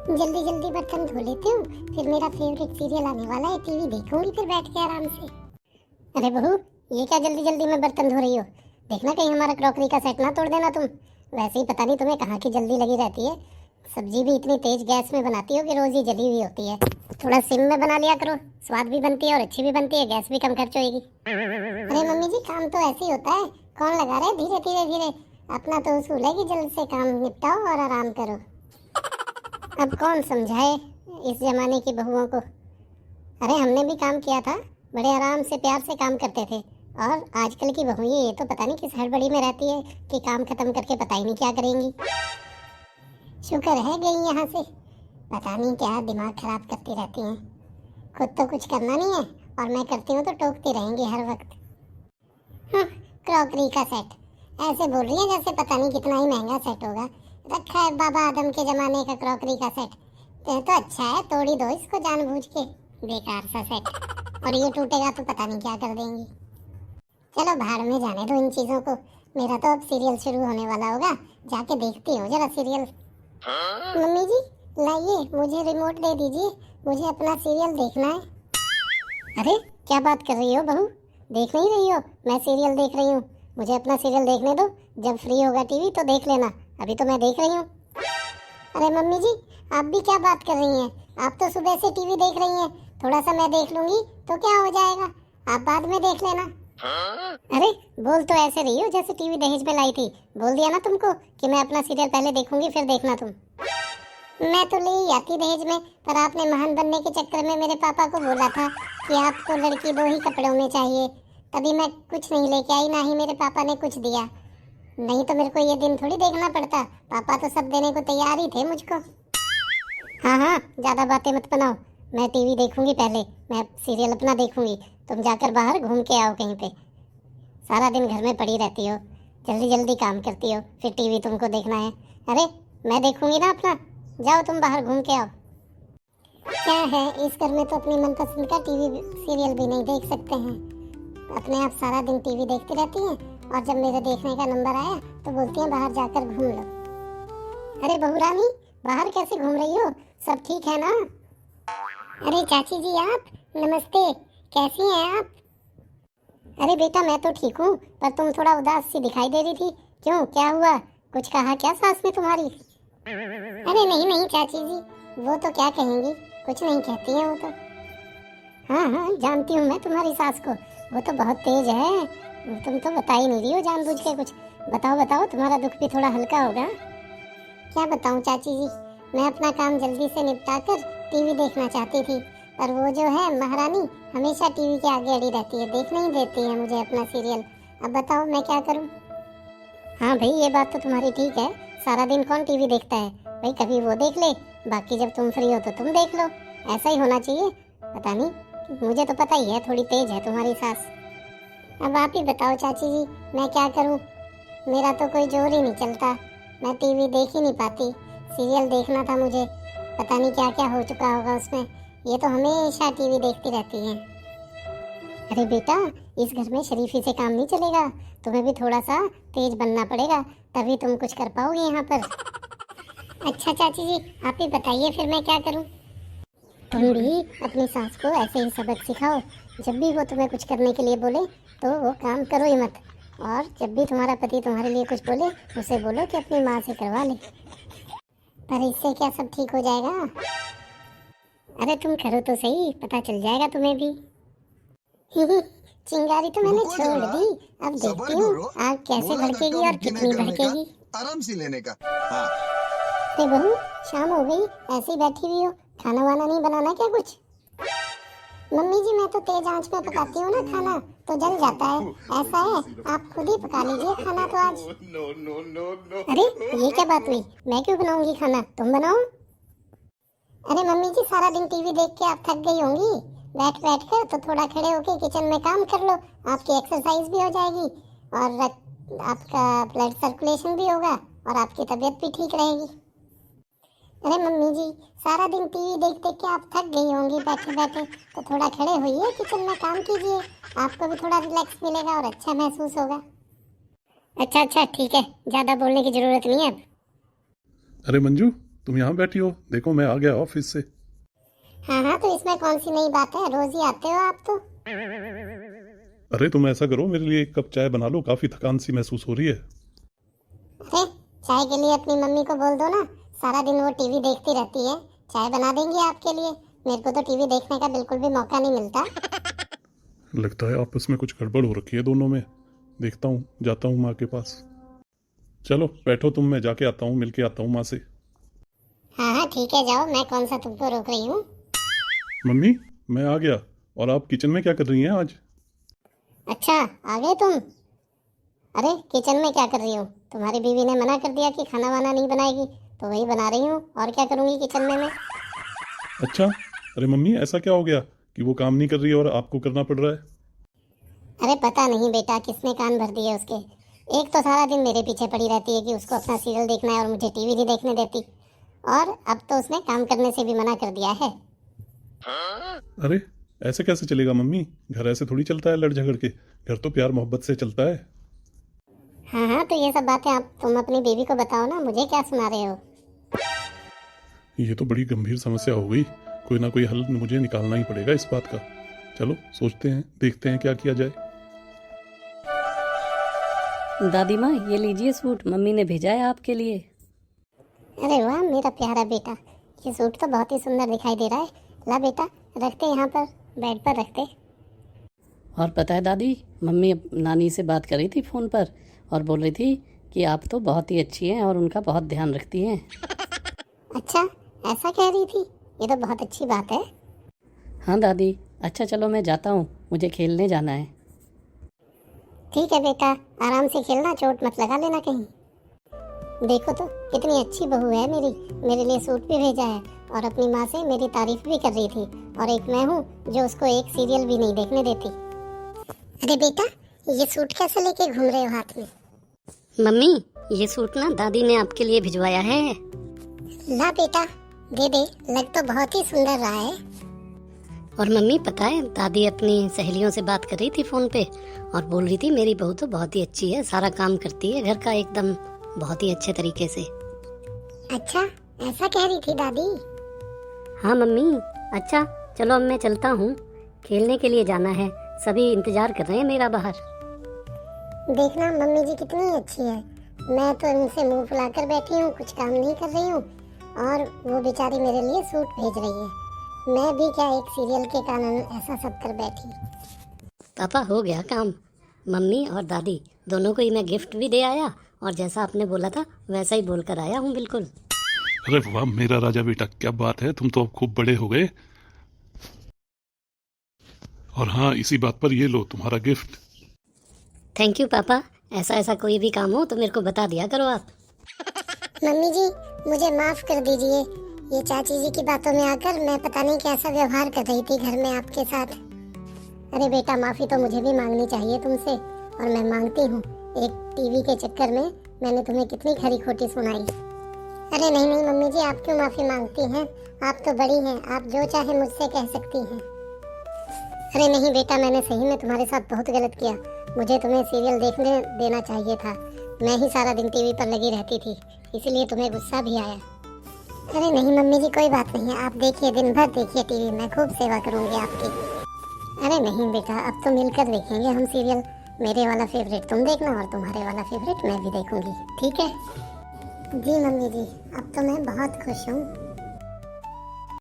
जल्दी जल्दी बर्तन धो लेती हूँ, फिर मेरा फेवरेट सीरियल आने वाला है, टीवी देखूंगी फिर बैठ के आराम से। अरे बहू, ये क्या जल्दी जल्दी में बर्तन धो रही हो? देखना कहीं हमारा क्रॉकरी का सेट ना तोड़ देना तुम। वैसे ही पता नहीं तुम्हें कहाँ की जल्दी लगी रहती है। सब्जी भी इतनी तेज गैस में बनाती हो कि रोज ही जली हुई होती है। थोड़ा सिम में बना लिया करो, स्वाद भी बनती है और अच्छी भी बनती है, गैस भी कम खर्च होएगी। अरे मम्मी जी, काम तो ऐसे ही होता है, कौन लगा रहा है धीरे धीरे धीरे। अपना तो उसूल है कि जल्द से काम निपटाओ और आराम करो। अब कौन समझाए इस जमाने की बहुओं को। अरे हमने भी काम किया था, बड़े आराम से प्यार से काम करते थे। और आजकल की बहुएं ये तो पता नहीं किस हड़बड़ी में रहती है कि काम खत्म करके पता ही नहीं क्या करेंगी। शुक्र है गई यहाँ से, पता नहीं क्या दिमाग खराब करती रहती हैं। खुद तो कुछ करना नहीं है और मैं करती हूँ तो टोकती रहेंगी हर वक्त। क्रॉकरी का सेट ऐसे बोल रही है जैसे पता नहीं कितना ही महंगा सेट होगा। रखा है बाबा आदम के जमाने का क्रॉकरी का सेट। तो अच्छा है, तोड़ी दो इसको जानबूझ के, बेकार सा सेट। और ये टूटेगा तो पता नहीं क्या कर देंगी। चलो भाड़ में जाने दो इन चीजों को। मेरा तो अब सीरियल शुरू होने वाला होगा, जाके देखती हूँ जरा सीरियल। मम्मी जी लाइए, मुझे रिमोट दे दीजिए, मुझे अपना सीरियल देखना है। अरे क्या बात कर रही हो बहू, देख नहीं रही हो? मैं सीरियल देख रही हूँ, मुझे अपना सीरियल देखने दो। जब फ्री होगा टीवी तो देख लेना, अभी तो मैं देख रही हूँ। अरे मम्मी जी, आप भी क्या बात कर रही हैं? आप तो सुबह से टीवी देख रही हैं, थोड़ा सा मैं देख लूंगी तो क्या हो जाएगा, आप बाद में देख लेना। अरे बोल तो ऐसे रही हो जैसे टीवी दहेज में लाई थी। बोल दिया ना तुमको कि मैं अपना सीरियल पहले देखूंगी फिर देखना तुम। मैं तो ले ही आती दहेज में, पर आपने महान बनने के चक्कर में मेरे पापा को बोला था कि आपको लड़की 2 ही कपड़ों में चाहिए, तभी मैं कुछ नहीं लेके आई, ना ही मेरे पापा ने कुछ दिया। नहीं तो मेरे को ये दिन थोड़ी देखना पड़ता, पापा तो सब देने को तैयार ही थे मुझको। हाँ हाँ, ज्यादा बातें मत बनाओ, मैं टीवी देखूंगी पहले, मैं सीरियल अपना देखूंगी। तुम जाकर बाहर घूम के आओ कहीं पे, सारा दिन घर में पड़ी रहती हो, जल्दी जल्दी काम करती हो, फिर टीवी तुमको देखना है। अरे मैं देखूंगी ना अपना, जाओ तुम बाहर घूम के आओ। क्या है इस घर में तो अपनी मनपसंद का टीवी सीरियल भी नहीं देख सकते हैं। अपने आप सारा दिन टीवी देखती रहती हैं और जब मेरे देखने का नंबर आया तो बोलती हैं बाहर जाकर घूम लो। अरे बहू रानी, बाहर कैसे घूम रही हो, सब ठीक है ना? अरे चाची जी आप, नमस्ते, कैसी हैं आप? अरे बेटा मैं तो ठीक हूँ, पर तुम थोड़ा उदास सी दिखाई दे रही थी, क्यों क्या हुआ? कुछ कहा क्या सास ने तुम्हारी? अरे नहीं नहीं चाची जी, वो तो क्या कहेंगी, कुछ नहीं कहती हैं वो तो। हाँ हाँ जानती हूँ मैं तुम्हारी सास को, वो तो बहुत तेज है। तुम तो बता ही नहीं रही हो जानबूझ के कुछ। बताओ बताओ, तुम्हारा दुख भी थोड़ा हल्का होगा। क्या बताऊँ चाची जी, मैं अपना काम जल्दी से निपटा कर टीवी देखना चाहती थी, पर वो जो है महारानी हमेशा टीवी के आगे अड़ी रहती है, देखने ही देती है मुझे अपना सीरियल। अब बताओ मैं क्या करूँ? हाँ भाई ये बात तो तुम्हारी ठीक है, सारा दिन कौन टीवी देखता है भाई, कभी वो देख ले, बाकी जब तुम फ्री हो तो तुम देख लो, ऐसा ही होना चाहिए। पता नहीं, मुझे तो पता ही है थोड़ी तेज है तुम्हारी सास। अब आप ही बताओ चाची जी, मैं क्या करूं? मेरा तो कोई जोर ही नहीं चलता, मैं टीवी देख ही नहीं पाती। सीरियल देखना था मुझे, पता नहीं क्या क्या हो चुका होगा उसमें, ये तो हमेशा टीवी देखती रहती हैं। अरे बेटा, इस घर में शरीफी से काम नहीं चलेगा, तुम्हें भी थोड़ा सा तेज बनना पड़ेगा, तभी तुम कुछ कर पाओगे यहाँ पर। अच्छा चाची जी, आप ही बताइए फिर मैं क्या करूँ? तुम भी अपनी सास को ऐसे ही सबक सिखाओ, जब भी वो तुम्हें कुछ करने के लिए बोले तो वो काम करो ही मत। और जब भी तुम्हारा पति तुम्हारे लिए कुछ बोले, उसे बोलो कि अपनी माँ से करवा ले। पर इससे क्या सब ठीक हो जाएगा? अरे तुम करो तो सही, पता चल जाएगा तुम्हें भी। चिंगारी तो मैंने छोड़ दी, अब देखती हूँ आग कैसे भड़केगी और कितनी भड़केगी। आराम से लेने का। हाँ। अरे बहू, शाम हो गई, ऐसे ही बैठी हुई हो, खाना वाना नहीं बनाना क्या कुछ? मम्मी जी मैं तो तेज आंच में पकाती हूँ ना खाना, तो जल जाता है। ऐसा है, आप खुद ही पका लीजिए खाना तो आज। अरे ये क्या बात हुई, मैं क्यों बनाऊंगी खाना, तुम बनाओ। अरे मम्मी जी सारा दिन टीवी देख के आप थक गई होंगी, बैठ बैठ कर, तो थोड़ा खड़े होके किचन में काम कर लो, आपकी एक्सरसाइज भी हो जाएगी और आपका ब्लड सर्कुलेशन भी होगा और आपकी तबीयत भी ठीक रहेगी। अरे मम्मी जी सारा दिन टीवी देख देख के आप थक गई होंगी बैठे बैठे, तो थोड़ा खड़े होइए, किचन में काम कीजिए, आपको भी थोड़ा रिलैक्स मिलेगा और अच्छा महसूस होगा। अच्छा अच्छा ठीक है, ज्यादा बोलने की जरूरत नहीं है अब। अरे मंजू, तुम यहाँ बैठी हो? देखो मैं आ गया ऑफिस से। हाँ हाँ, तो इसमें कौन सी नई बात है, रोज ही आते हो आप तो। अरे तुम ऐसा करो, मेरे लिए एक कप चाय बना लो, काफी थकान सी महसूस हो रही है। अरे चाय के लिए अपनी मम्मी को बोल दो ना, सारा दिन वो टीवी देखती रहती है, चाय बना देंगी आपके लिए। मेरे को तो टीवी देखने का बिल्कुल भी मौका नहीं मिलता। लगता है आपस में कुछ गड़बड़ हो रखी है दोनों में। देखता हूँ, जाता हूँ माँ के पास। चलो बैठो तुम, मैं जाके आता हूँ, मिलके आता हूँ माँ से। हाँ हाँ ठीक है, जाओ, मैं कौन सा तुमको रोक रही हूँ। मम्मी, मैं आ गया। और आप किचन में क्या कर रही हैं आज? अच्छा आ गए तुम। अरे किचन में क्या कर रही हूँ, तुम्हारी बीवी ने मना कर दिया कि खाना वाना नहीं बनाएगी, तो वही बना रही हूँ, और क्या करूँगी किचन में मैं। अच्छा, अरे मम्मी ऐसा क्या हो गया कि वो काम नहीं कर रही है और आपको करना पड़ रहा है? अरे पता नहीं बेटा, किसने कान भर दिए उसके। एक तो सारा दिन मेरे पीछे पड़ी रहती है कि उसको अपना सीरियल देखना है और मुझे टीवी नहीं देखने देती, और अब तो उसने काम करने से भी मना कर दिया है। अरे ऐसे कैसे चलेगा मम्मी? घर ऐसे थोड़ी चलता है लड़ झगड़ के। घर तो प्यार मोहब्बत से चलता है। हाँ हाँ, तो ये सब बातें आप तुम अपनी बीवी को बताओ ना, मुझे क्या सुना रहे हो। ये तो बड़ी गंभीर समस्या हो गई। कोई ना कोई हल मुझे निकालना ही पड़ेगा इस बात का। चलो सोचते हैं, देखते हैं क्या किया जाए। दादी माँ, ये लीजिए सूट, मम्मी ने भेजा है आपके लिए। अरे वाह मेरा प्यारा बेटा, ये सूट तो बहुत ही सुंदर दिखाई दे रहा है। ला बेटा, रखते यहाँ पर, बेड पर रखते। और पता है दादी, मम्मी नानी से बात कर रही थी फ़ोन पर और बोल रही थी कि आप तो बहुत ही अच्छी हैं और उनका बहुत ध्यान रखती हैं। अच्छा ऐसा कह रही थी, ये तो बहुत अच्छी बात है। हाँ दादी, अच्छा चलो मैं जाता हूँ, मुझे खेलने जाना है। ठीक है बेटा, आराम से खेलना, चोट मत लगा लेना कहीं। देखो तो कितनी अच्छी बहू है मेरी, मेरे लिए सूट भी भेजा है और अपनी माँ से मेरी तारीफ भी कर रही थी, और एक मैं हूँ जो उसको एक सीरियल भी नहीं देखने देती। अरे बेटा, ये सूट कैसे लेके घूम रहे हो हाथ में। मम्मी, ये सूट ना दादी ने आपके लिए भिजवाया है। ला बेटा, दे दे, लग तो बहुत ही सुंदर रहा है। और मम्मी पता है, दादी अपनी सहेलियों से बात कर रही थी फोन पे और बोल रही थी मेरी बहू तो बहुत ही अच्छी है, सारा काम करती है घर का एकदम बहुत ही अच्छे तरीके से। अच्छा ऐसा कह रही थी दादी। हाँ मम्मी। अच्छा चलो अब मैं चलता हूँ, खेलने के लिए जाना है, सभी इंतजार कर रहे हैं मेरा बाहर। देखना मम्मी जी कितनी अच्छी है, मैं तो इनसे मुंह फुलाकर बैठी हूँ, कुछ काम नहीं कर रही हूँ, और वो बेचारी मेरे लिए सूट भेज रही है। मैं भी क्या एक सीरियल के कारण ऐसा सब कर बैठी। पापा हो गया काम, मम्मी और दादी दोनों को ही मैं गिफ्ट भी दे आया और जैसा आपने बोला था वैसा ही बोल कर आया हूँ बिल्कुल। अरे वाह मेरा राजा बेटा, क्या बात है, तुम तो अब खूब बड़े हो गए। और हाँ, इसी बात पर ये लो तुम्हारा गिफ्ट। थैंक यू पापा, ऐसा ऐसा कोई भी काम हो तो मेरे को बता दिया करो आप। मम्मी जी मुझे माफ कर दीजिए, ये चाची जी की बातों में आकर मैं पता नहीं कैसा व्यवहार कर रही थी घर में आपके साथ। अरे बेटा, माफी तो मुझे भी मांगनी चाहिए तुमसे, और मैं मांगती हूँ। एक टीवी के चक्कर में मैंने तुम्हें कितनी खरी खोटी सुनाई। अरे नहीं नहीं मम्मी जी, आप क्यों माफी मांगती हैं, आप तो बड़ी हैं, आप जो चाहे मुझसे कह सकती हैं। अरे नहीं बेटा, मैंने सही में तुम्हारे साथ बहुत गलत किया, मुझे तुम्हें सीरियल देखने देना चाहिए था, मैं ही सारा दिन टीवी पर लगी रहती थी, इसलिए तुम्हें गुस्सा भी आया। अरे नहीं मम्मी जी, कोई बात नहीं है, आप देखिए, दिन भर देखिए टीवी, मैं खूब सेवा करूंगी आपकी। अरे नहीं बेटा, अब तो मिलकर देखेंगे हम सीरियल, मेरे वाला फेवरेट तुम देखना और तुम्हारे वाला फेवरेट मैं भी देखूंगी, ठीक है। जी मम्मी जी, अब तो मैं बहुत खुश हूँ।